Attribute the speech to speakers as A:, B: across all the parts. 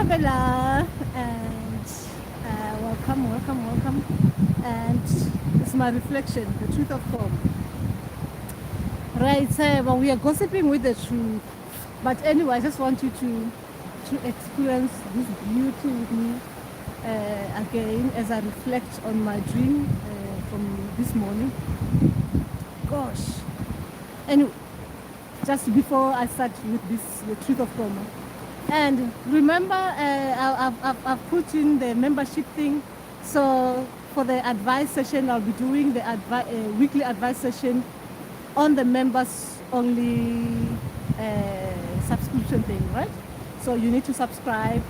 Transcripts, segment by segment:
A: Bella, and welcome. And it's my reflection, the truth of Koma. Right, well, we are gossiping with the truth. But anyway, I just want you to experience this beauty with me again as I reflect on my dream from this morning. Gosh. Anyway, just before I start with this, the truth of Koma. And remember, I've put in the membership thing. So for the advice session, I'll be doing the weekly advice session on the members only subscription thing, right? So you need to subscribe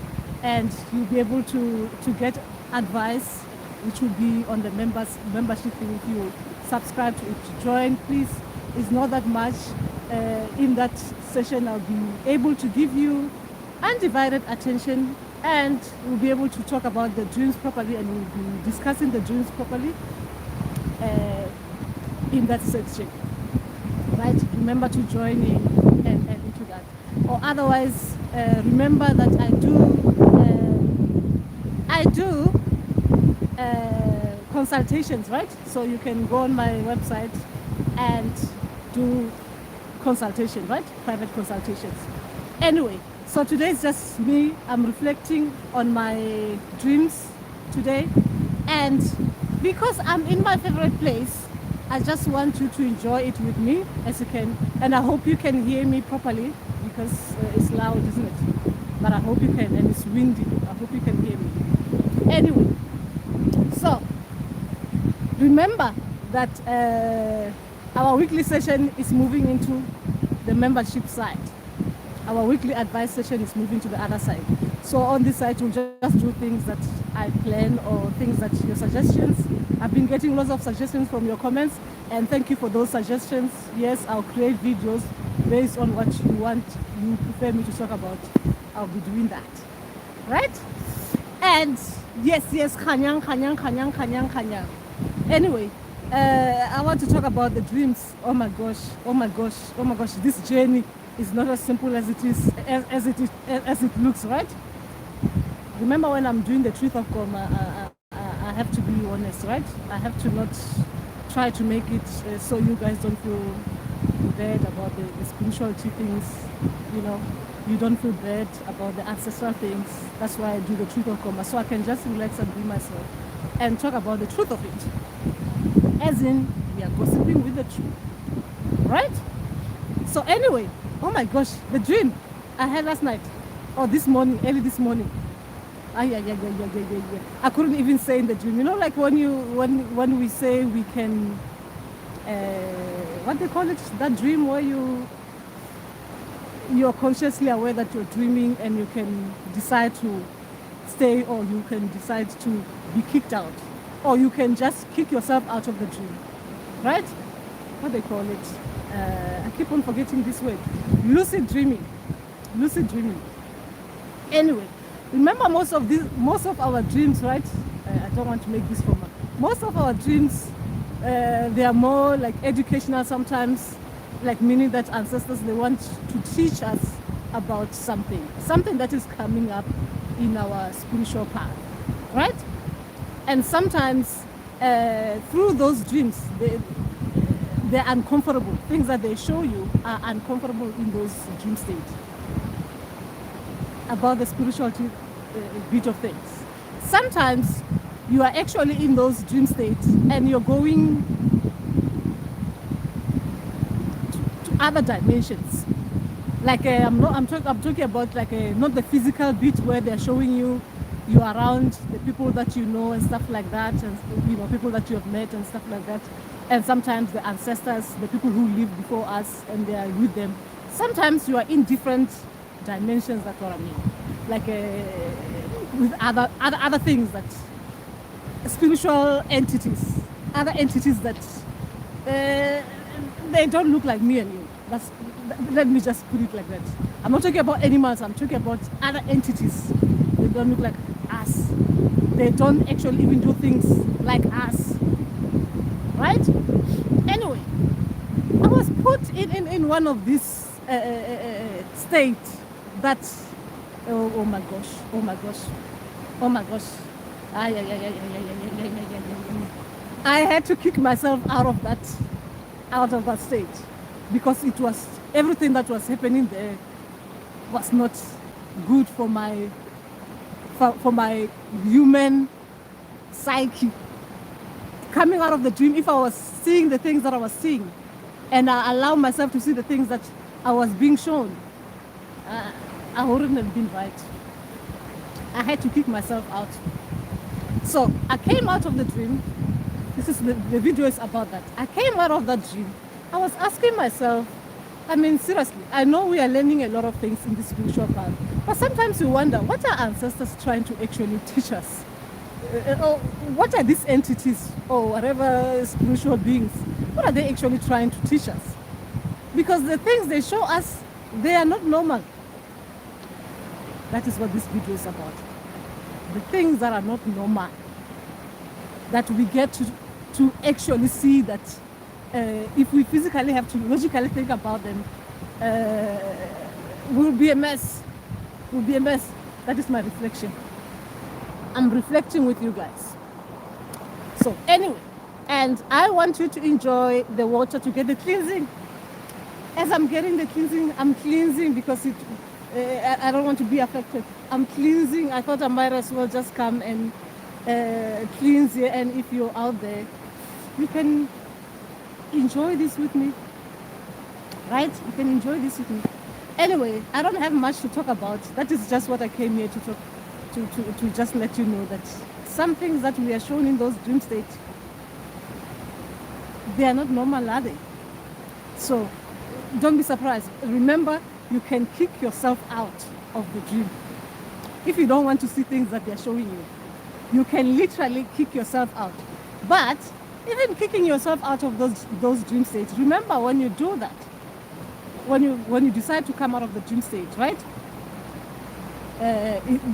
A: and you'll be able to get advice, which will be on the membership thing. If you subscribe to it, to join, please. It's not that much. In that session, I'll be able to give you undivided attention, and we'll be able to talk about the dreams properly, and we'll be discussing the dreams properly in that section. Right? Remember to join in and into that. Or otherwise, remember that I do consultations, right? So you can go on my website and do consultation, right? Private consultations. Anyway, so today is just me. I'm reflecting on my dreams today. And because I'm in my favorite place, I just want you to enjoy it with me as you can. And I hope you can hear me properly because it's loud, isn't it? But I hope you can, and it's windy. I hope you can hear me. Anyway, so remember that our weekly session is moving into the membership side. Our weekly advice session is moving to the other side. So on this side, we'll just do things that I plan or things that your suggestions. I've been getting lots of suggestions from your comments, and thank you for those suggestions. Yes, I'll create videos based on what you prefer me to talk about. I'll be doing that, right? And yes, kanyang. Anyway, I want to talk about the dreams. Oh my gosh, this journey is not as simple as it is, as it looks, right? Remember, when I'm doing the truth of Koma, I have to be honest, right? I have to not try to make it so you guys don't feel bad about the spirituality things, you know. You don't feel bad about the ancestral things. That's why I do the truth of Koma, so I can just relax and be myself and talk about the truth of it. As in, we are gossiping with the truth, right? So anyway, oh my gosh, the dream I had last night, or this morning, early this morning. I couldn't even say in the dream. You know, like when we say we can, what they call it, that dream where you're consciously aware that you're dreaming and you can decide to stay, or you can decide to be kicked out, or you can just kick yourself out of the dream, right? What they call it? I keep on forgetting this word. Lucid dreaming. Anyway, remember most of our dreams, right? I don't want to make this formal. Most of our dreams, they are more like educational sometimes, like meaning that ancestors, they want to teach us about something that is coming up in our spiritual path, right? And sometimes through those dreams, they're uncomfortable. Things that they show you are uncomfortable in those dream states about the spirituality bit of things. Sometimes you are actually in those dream states and you're going to other dimensions. Like I'm talking about like not the physical bit where they're showing you are around the people that you know and stuff like that, and you know, people that you have met and stuff like that. And sometimes the ancestors, the people who lived before us, and they are with them. Sometimes you are in different dimensions. That's what I mean. Like with other things, that spiritual entities, other entities that they don't look like me and you. Let me just put it like that. I'm not talking about animals. I'm talking about other entities. They don't look like us. They don't actually even do things like us. Right? Anyway, I was put in one of these states that Oh my gosh. Oh my gosh. Oh my gosh. Ay, ay, ay, ay, ay, ay, ay, ay, ay, ay, ay, ay. I had to kick myself out of that stage, because it was everything that was happening there was not good for my human psyche. Coming out of the dream, if I was seeing the things that I was seeing, and I allow myself to see the things that I was being shown, I wouldn't have been right. I had to kick myself out. So I came out of the dream. This is the video is about that. I came out of that dream. I was asking myself, I mean, seriously, I know we are learning a lot of things in this spiritual path, but sometimes we wonder, what are ancestors trying to actually teach us? Or what are these entities or whatever spiritual beings, what are they actually trying to teach us? Because the things they show us, they are not normal. That is what this video is about. The things that are not normal, that we get to actually see that if we physically have to logically think about them, will be a mess. Will be a mess. That is my reflection. I'm reflecting with you guys. So anyway, and I want you to enjoy the water to get the cleansing. As I'm getting the cleansing, I'm cleansing because I don't want to be affected. I'm cleansing. I thought I might as well just come and cleanse here. And if you're out there, you can enjoy this with me, right? You can enjoy this with me. Anyway, I don't have much to talk about. That is just what I came here to talk to just let you know that some things that we are shown in those dream states, they are not normal, are they? So don't be surprised. Remember, you can kick yourself out of the dream. If you don't want to see things that they're showing you, you can literally kick yourself out. But even kicking yourself out of those dream states, remember when you do that, when you decide to come out of the dream state, right?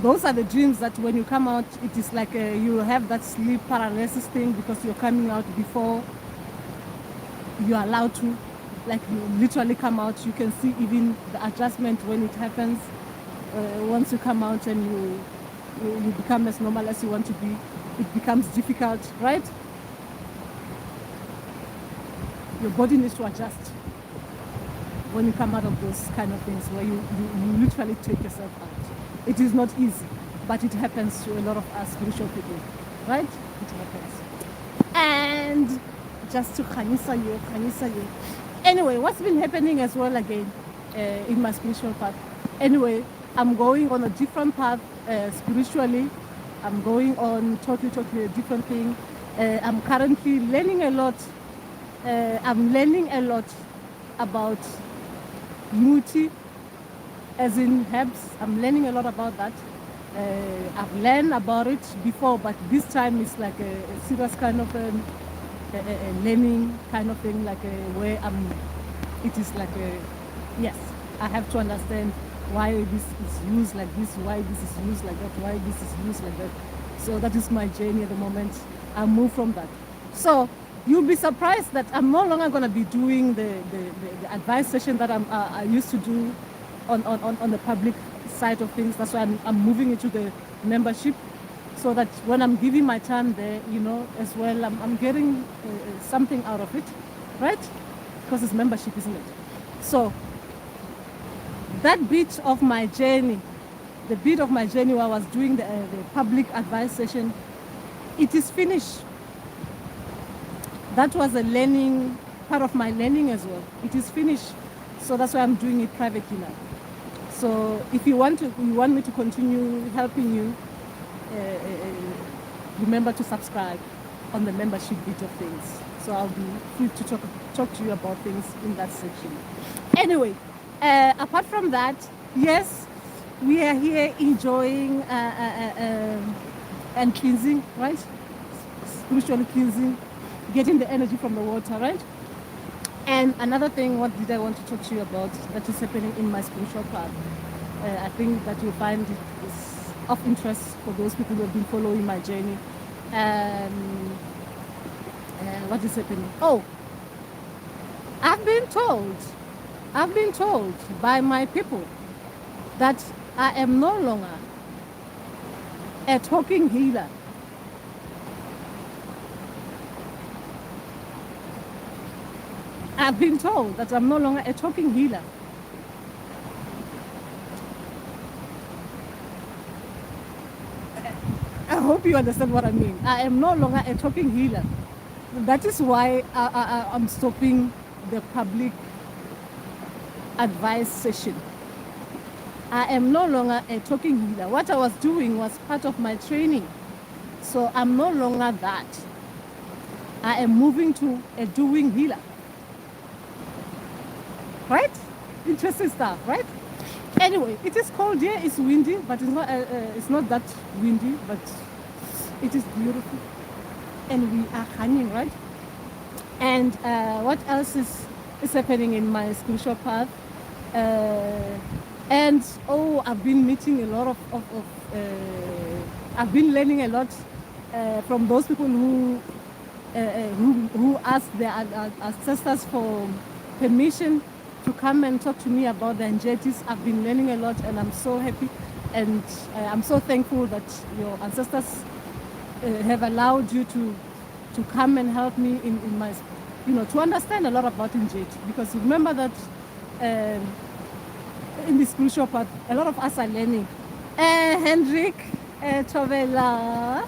A: Those are the dreams that when you come out, it is like you have that sleep paralysis thing, because you're coming out before you're allowed to. Like you literally come out, you can see even the adjustment when it happens. Once you come out and you become as normal as you want to be, it becomes difficult, right? Your body needs to adjust when you come out of those kind of things where you literally take yourself out. It is not easy, but it happens to a lot of us spiritual people, right? It happens. And just to khanyisa you. Anyway, what's been happening as well again in my spiritual path? Anyway, I'm going on a different path spiritually. I'm going on totally a different thing. I'm currently learning a lot. I'm learning a lot about muti, as in herbs. I'm learning a lot about that. I've learned about it before, but this time it's like a serious kind of a learning kind of thing, like where it is like yes, I have to understand why this is used like this, why this is used like that, why this is used like that. So that is my journey at the moment. I move from that. So you'll be surprised that I'm no longer going to be doing the advice session that I used to do on the public side of things. That's why I'm moving into the membership, so that when I'm giving my time there, as well, I'm getting something out of it, right? Because it's membership, isn't it? So that bit of my journey, the bit of my journey where I was doing the public advice session, it is finished. That was a learning, part of my learning as well. It is finished. So that's why I'm doing it privately now. So if you want me to continue helping you, remember to subscribe on the membership bit of things. So I'll be free to talk to you about things in that section. Anyway, apart from that, yes, we are here enjoying and cleansing, right? Spiritually cleansing, getting the energy from the water, right? And another thing, what did I want to talk to you about that is happening in my spiritual path? I think that you'll find it is of interest for those people who have been following my journey. What is happening? Oh, I've been told by my people that I am no longer a talking healer. I've been told that I'm no longer a talking healer. I hope you understand what I mean. I am no longer a talking healer. That is why I'm stopping the public advice session. I am no longer a talking healer. What I was doing was part of my training. So I'm no longer that. I am moving to a doing healer. Right? Interesting stuff, right? Anyway, it is cold here. It's windy, but it's not that windy, but it is beautiful. And we are hanging, right? And what else is happening in my spiritual path? And I've been meeting a lot of I've been learning a lot from those people who ask their ancestors for permission to come and talk to me about the anxieties. I've been learning a lot, and I'm so happy, and I'm so thankful that your ancestors have allowed you to come and help me in my, to understand a lot about anxiety. Because remember that in the spiritual path, a lot of us are learning. Hendrik, Chovela,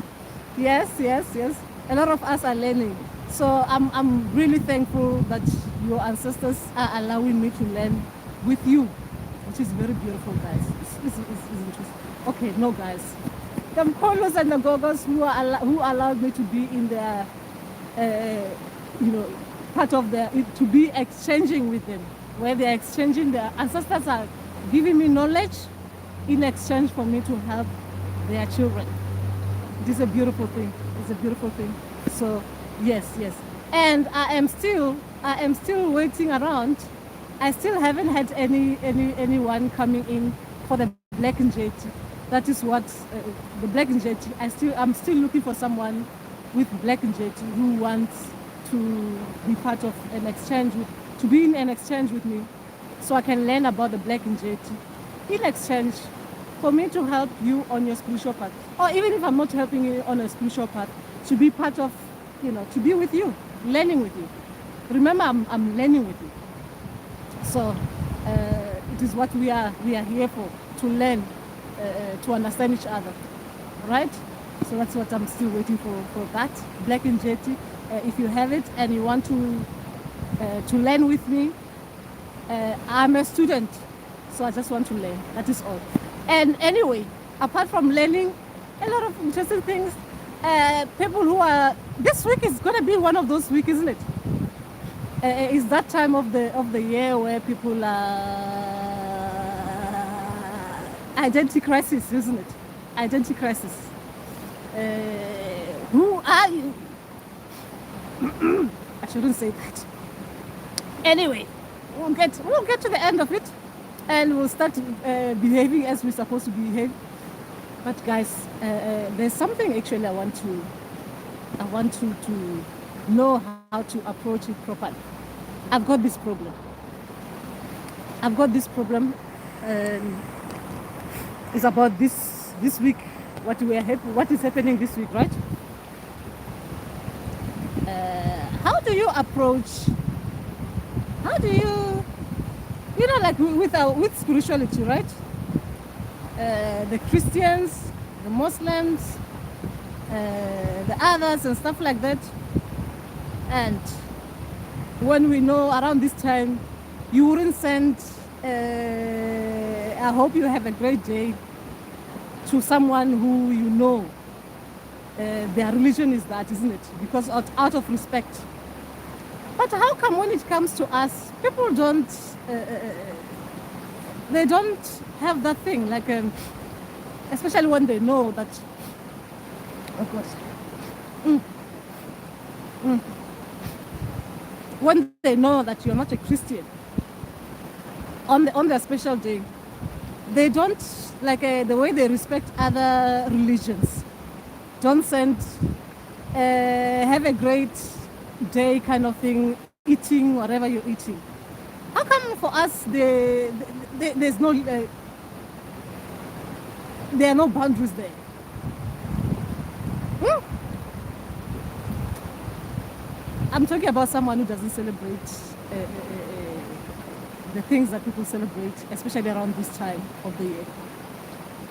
A: yes. A lot of us are learning. So I'm really thankful that your ancestors are allowing me to learn with you, which is very beautiful, guys. It's interesting. Okay, no, guys. The Mkolos and the Gogos who allowed me to be in their, part of to be exchanging with them, where they're exchanging, their ancestors are giving me knowledge in exchange for me to help their children. It is a beautiful thing. It's a beautiful thing. So yes. And I am still waiting around. I still haven't had anyone coming in for the black anxiety. That is what the black anxiety. I'm still looking for someone with black anxiety who wants to be part of an exchange to be in an exchange with me, so I can learn about the black anxiety in exchange for me to help you on your spiritual path, or even if I'm not helping you on a spiritual path, to be part of, to be with you, learning with you. Remember, I'm learning with you. So it is what we are here for, to learn, to understand each other, right? So that's what I'm still waiting for that black anxiety. If you have it and you want to learn with me, I'm a student, so I just want to learn. That is all. And anyway, apart from learning, a lot of interesting things. People who are, this week is going to be one of those weeks, isn't it? It's that time of the year where people identity crisis, isn't it? Identity crisis. Who are you? I shouldn't say that. Anyway, we'll get to the end of it, and we'll start behaving as we're supposed to behave. But guys, there's something actually I want to know how to approach it properly. I've got this problem. It's about this week. What is happening this week, right? How do you approach? How do you, like with spirituality, right? The Christians, the Muslims, the others and stuff like that. And when we know around this time, you wouldn't send, I hope you have a great day, to someone who you know their religion is that, isn't it? Because out of respect. But how come when it comes to us, people don't, they don't have that thing, like, especially when they know that, oh gosh, when they know that you're not a Christian, on their special day, they don't, like, the way they respect other religions, don't send, have a great day kind of thing, eating whatever you're eating. How come for us there's no There are no boundaries there. Hmm? I'm talking about someone who doesn't celebrate the things that people celebrate, especially around this time of the year.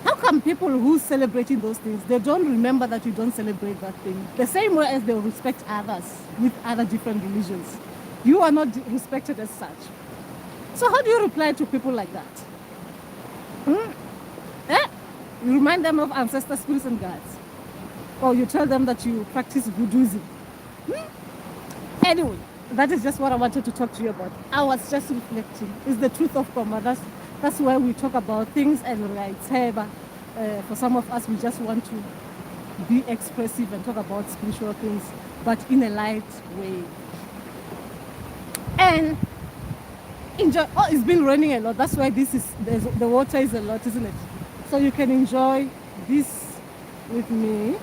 A: How come people who celebrating those things, they don't remember that you don't celebrate that thing? The same way as they respect others with other different religions. You are not respected as such. So how do you reply to people like that? You remind them of ancestor spirits and gods. Or you tell them that you practice Buddhism. Anyway, that is just what I wanted to talk to you about. I was just reflecting. It's the truth of Koma. That's where we talk about things and itsheba. For some of us, we just want to be expressive and talk about spiritual things, but in a light way. And enjoy. Oh, it's been raining a lot. That's why the water is a lot, isn't it? So you can enjoy this with me.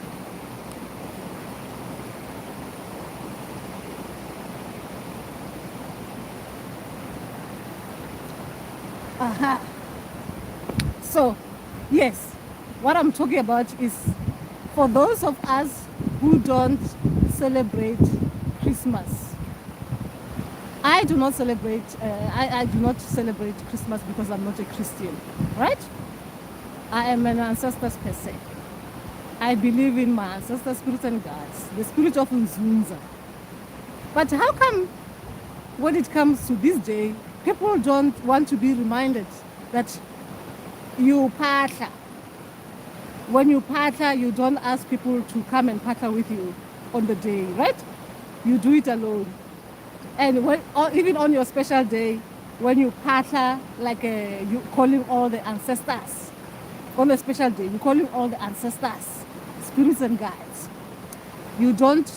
A: So, yes, what I'm talking about is for those of us who don't celebrate Christmas. I do not celebrate. I do not celebrate Christmas because I'm not a Christian, right? I am an ancestors per se. I believe in my ancestor spirits and gods, the spirit of Nzunza. But how come when it comes to this day, people don't want to be reminded that you partner? When you partner, you don't ask people to come and partner with you on the day, right? You do it alone. And even on your special day, when you partner, like you calling all the ancestors, on a special day, you calling all the ancestors, spirits and guides. You don't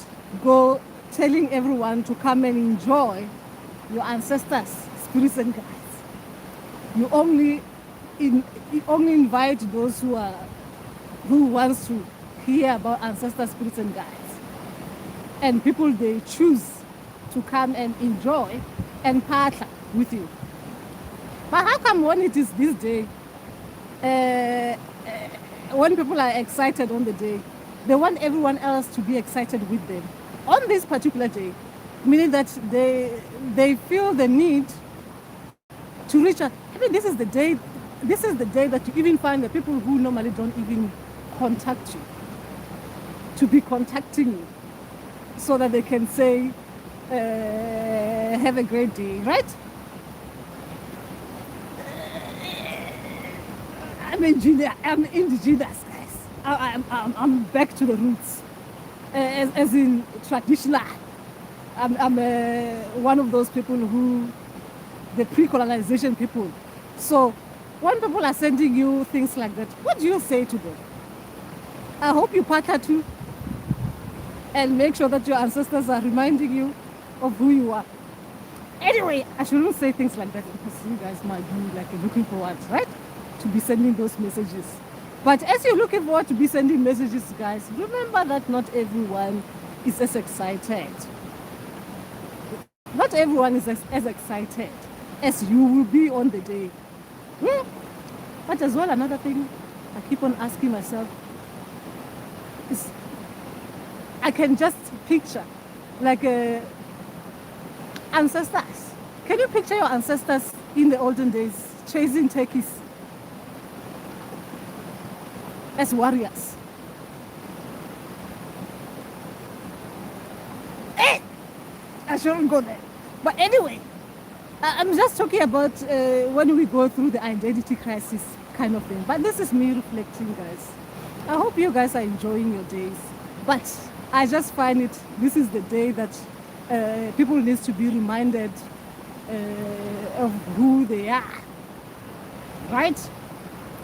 A: go telling everyone to come and enjoy your ancestors, spirits and guides. You only invite those who wants to hear about ancestors, spirits and guides. And people, they choose to come and enjoy and partner with you. But how come when it is this day, when people are excited on the day, they want everyone else to be excited with them on this particular day, meaning that they feel the need to reach out. I mean, this is the day that you even find the people who normally don't even contact you to be contacting you so that they can say, have a great day, right? I'm indigenous, guys. I'm back to the roots, as in traditional. I'm one of those people who, the pre-colonization people. So when people are sending you things like that, what do you say to them? I hope you partner too and make sure that your ancestors are reminding you of who you are. Anyway, I shouldn't say things like that because you guys might be like looking forward, right, to be sending those messages. But as you're looking forward to be sending messages, guys, remember that not everyone is as excited. Not everyone is as excited as you will be on the day. But as well, another thing I keep on asking myself is, I can just picture like ancestors. Can you picture your ancestors in the olden days chasing turkeys as warriors? Hey! I shouldn't go there. But anyway, I'm just talking about when we go through the identity crisis kind of thing. But this is me reflecting, guys. I hope you guys are enjoying your days. But I just find this is the day that people need to be reminded of who they are, right?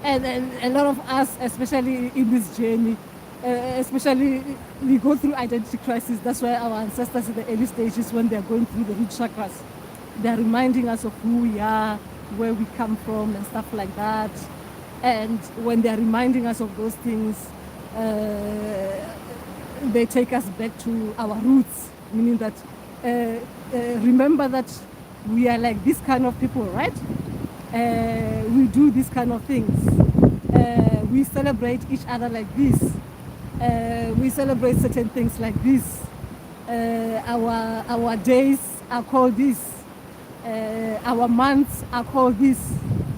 A: And a lot of us, especially in this journey, especially we go through identity crisis. That's why our ancestors in the early stages, when they're going through the root chakras, they're reminding us of who we are, where we come from and stuff like that. And when they're reminding us of those things, they take us back to our roots, meaning that remember that we are like this kind of people, right? We do these kind of things. we celebrate each other like this. We celebrate certain things like this. Our days are called this. Our months are called this.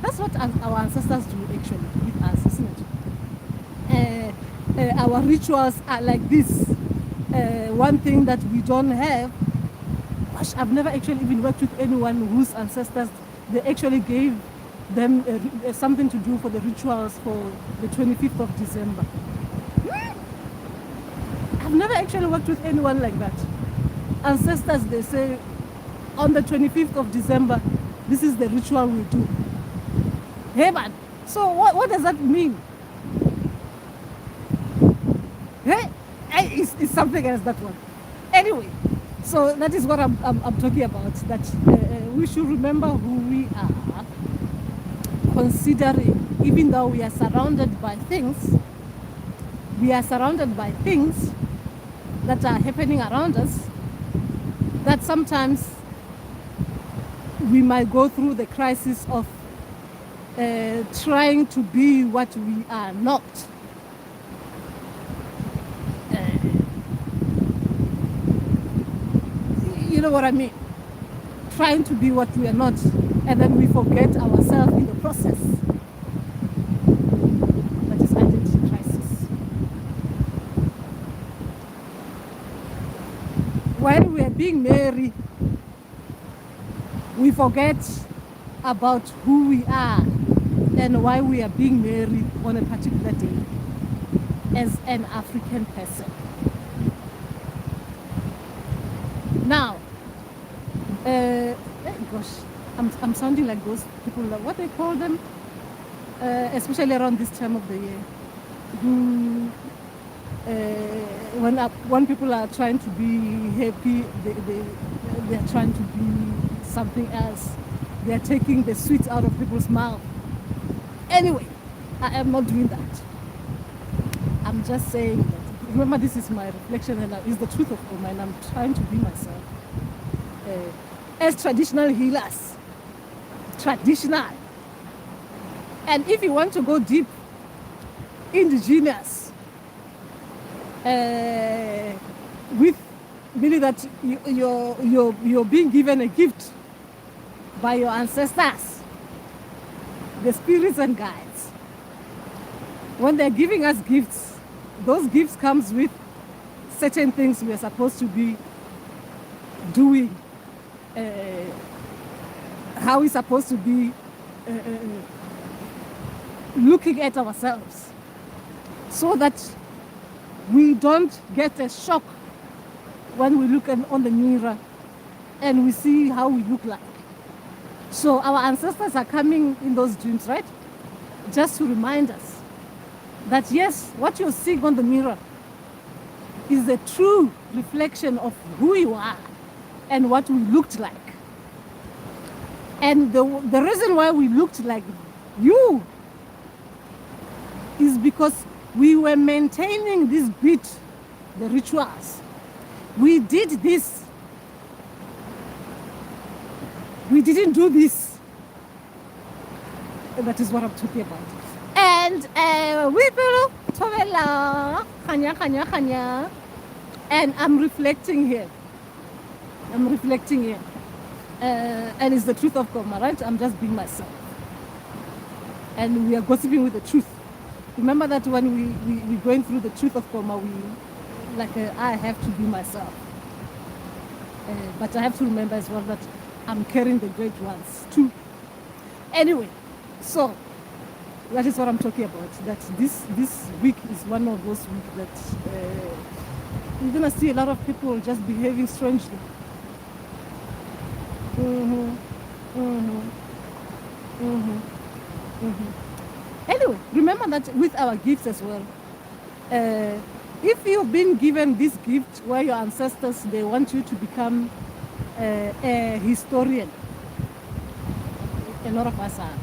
A: That's what our ancestors do actually with us, isn't it? Our rituals are like this. One thing that we don't have, gosh, I've never actually even worked with anyone whose ancestors, they actually gave them something to do for the rituals for the 25th of December. I've never actually worked with anyone like that. Ancestors, they say, on the 25th of December, this is the ritual we do. Hey man, so what does that mean? Hey, it's something else, that one. Anyway, so that is what I'm talking about, that we should remember who we are, considering, even though we are surrounded by things, that are happening around us, that sometimes we might go through the crisis of trying to be what we are not. You know what I mean? Trying to be what we are not, and then we forget ourselves in the process. That is identity crisis. When we are being married, we forget about who we are and why we are being married on a particular day as an African person. Now, gosh, I'm sounding like those people, like what they call them, especially around this time of the year, who, when people are trying to be happy, they are trying to be something else. They are taking the sweet out of people's mouth. Anyway, I am not doing that. I'm just saying that, remember, this is my reflection and it's the truth of Koma, and I'm trying to be myself. As traditional healers, traditional. And if you want to go deep, indigenous, with meaning that you're being given a gift by your ancestors, the spirits and guides. When they're giving us gifts, those gifts comes with certain things we are supposed to be doing, how we're supposed to be looking at ourselves, so that we don't get a shock when we look on the mirror and we see how we look like. So our ancestors are coming in those dreams, right? Just to remind us that yes, what you're seeing on the mirror is the true reflection of who you are and what we looked like. And the reason why we looked like you is because we were maintaining this beat, the rituals. We did this. We didn't do this. That is what I'm talking about. And we will and I'm reflecting here. And it's the truth of Koma, right? I'm just being myself. And we are gossiping with the truth. Remember that when we're going through the truth of Koma, I have to be myself. But I have to remember as well that I'm carrying the great ones too. Anyway, so that is what I'm talking about. That this week is one of those weeks that you're gonna see a lot of people just behaving strangely. Anyway, remember that with our gifts as well. If you've been given this gift where your ancestors, they want you to become a historian. A lot of us are.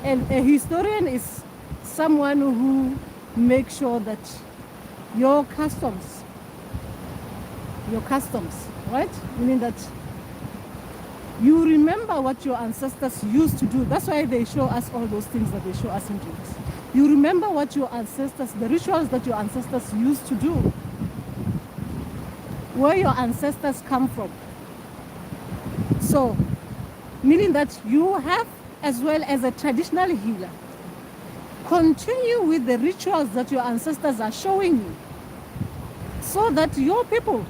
A: And a historian is someone who makes sure that your customs, right? Meaning that you remember what your ancestors used to do. That's why they show us all those things that they show us in dreams. You remember what your ancestors, the rituals that your ancestors used to do, where your ancestors come from. So, meaning that you have, as well as a traditional healer, continue with the rituals that your ancestors are showing you, so that your people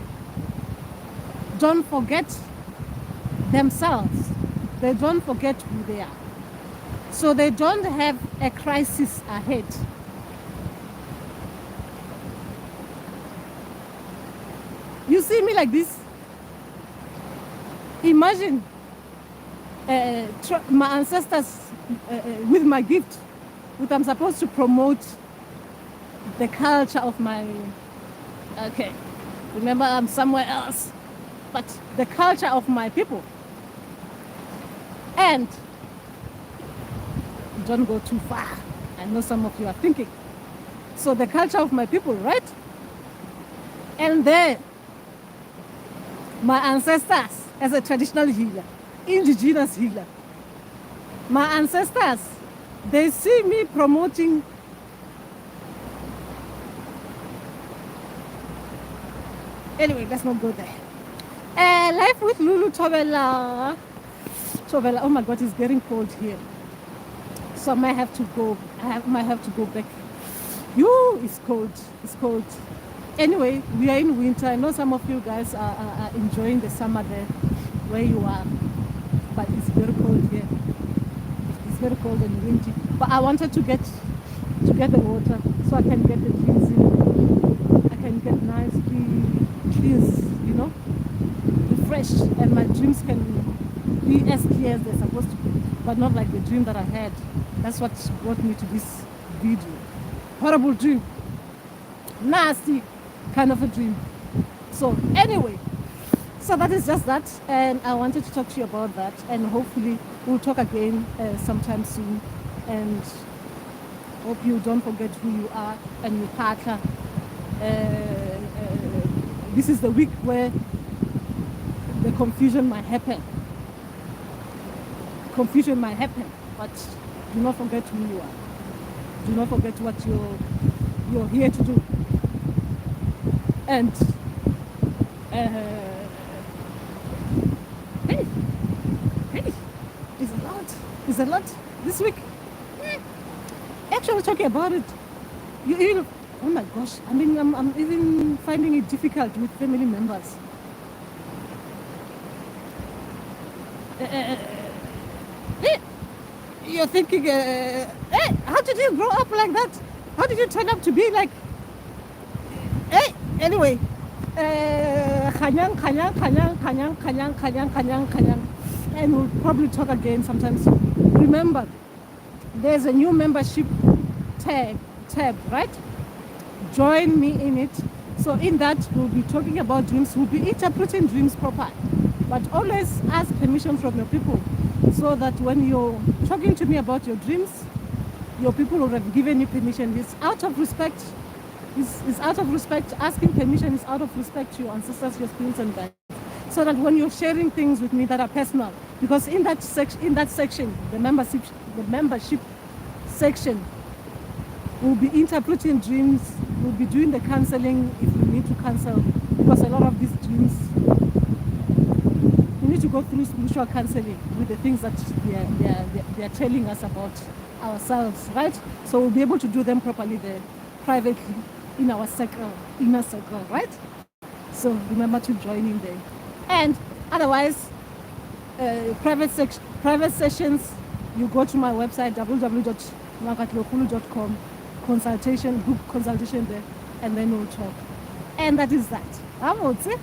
A: don't forget themselves. They don't forget who they are. So they don't have a crisis ahead. You see me like this? Imagine my ancestors with my gift, which I'm supposed to promote the culture of my, okay, remember I'm somewhere else, but the culture of my people. And don't go too far. I know some of you are thinking. So the culture of my people, right? And then my ancestors as a traditional healer, indigenous healer. My ancestors, they see me promoting anyway, let's not go there. Life with Lulu Tobela. Oh my God, it's getting cold here. So I might have to go. Might have to go back. It's cold. It's cold. Anyway, we are in winter. I know some of you guys are enjoying the summer there where you are, but it's very cold here. It's very cold and windy. But I wanted to get the water so I can get the cleansing. I can get nicely cleansed, refreshed, and my dreams can be as clear as they're supposed to be, but not like the dream that I had. That's what brought me to this video. Horrible dream. Nasty kind of a dream. So anyway, so that is just that, and I wanted to talk to you about that, and hopefully we'll talk again sometime soon, and hope you don't forget who you are and your partner. This is the week where the confusion might happen. Confusion might happen, but do not forget who you are. Do not forget what you're here to do. And hey, it's a lot this week. Actually talking about it, oh my gosh, I mean, I'm even finding it difficult with family members. You're thinking, hey, how did you grow up like that? How did you turn up to be like, hey, anyway, kanyang, and we'll probably talk again sometime soon. Remember, there's a new membership tab, right? Join me in it. So in that, we'll be talking about dreams. We'll be interpreting dreams properly. But always ask permission from your people, so that when you're talking to me about your dreams, your people will have given you permission. It's out of respect. It's out of respect. Asking permission is out of respect to your ancestors, your spirits and guides. So that when you're sharing things with me that are personal, because in that section, the membership section, we'll be interpreting dreams. We'll be doing the counseling if we need to counsel, because a lot of these dreams, we need to go through spiritual counseling with the things that they are telling us about ourselves, right? So we'll be able to do them properly there, privately, in our inner circle, right? So remember to join in there. And otherwise, private sessions, you go to my website, www.makatlokulu.com, book consultation there, and then we'll talk. And that is that. I would say.